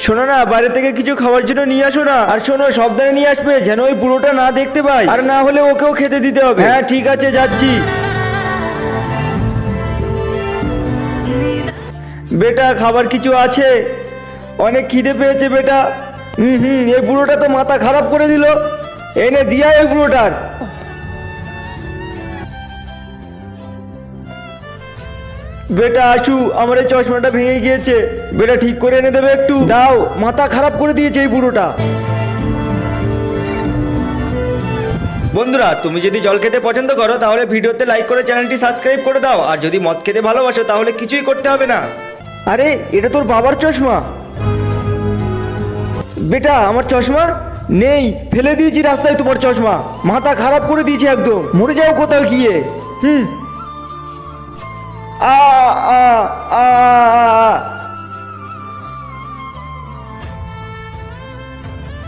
শোনো না, বাইরে থেকে কিছু খাওয়ার জন্য নিয়ে আসো না। আর শোনো, সাবধানে নিয়ে আসবে, যেন ওই বুড়োটা না দেখতে পায়, আর না হলে ওকেও খেতে দিতে হবে। হ্যাঁ ঠিক আছে, যাচ্ছি। বেটা, খাবার কিছু আছে? অনেক খিদে পেয়েছে বেটা। এই বুড়োটা তো মাথা খারাপ করে দিল। এনে দিয়া ওই বুড়োটার। বেটা আসু, আমার এই চশমাটা ভেঙে গিয়েছে, বেটা ঠিক করে এনে দেবে একটু? দাও, মাথা খারাপ করে দিয়েছে এই বুড়োটা। বন্ধুরা, তুমি যদি জল খেতে পছন্দ করো তাহলে ভিডিওতে লাইক করে চ্যানেলটি সাবস্ক্রাইব করে দাও। আর যদি মদ খেতে ভালোবাসো তাহলে কিছুই করতে হবে না। আরে, এটা তোর বাবার চশমা। বেটা, আমার চশমা নেই, ফেলে দিয়েছি রাস্তায় তোমার চশমা। মাথা খারাপ করে দিয়েছি একদম, মরে যাও কোথাও গিয়ে। আ আ আ আ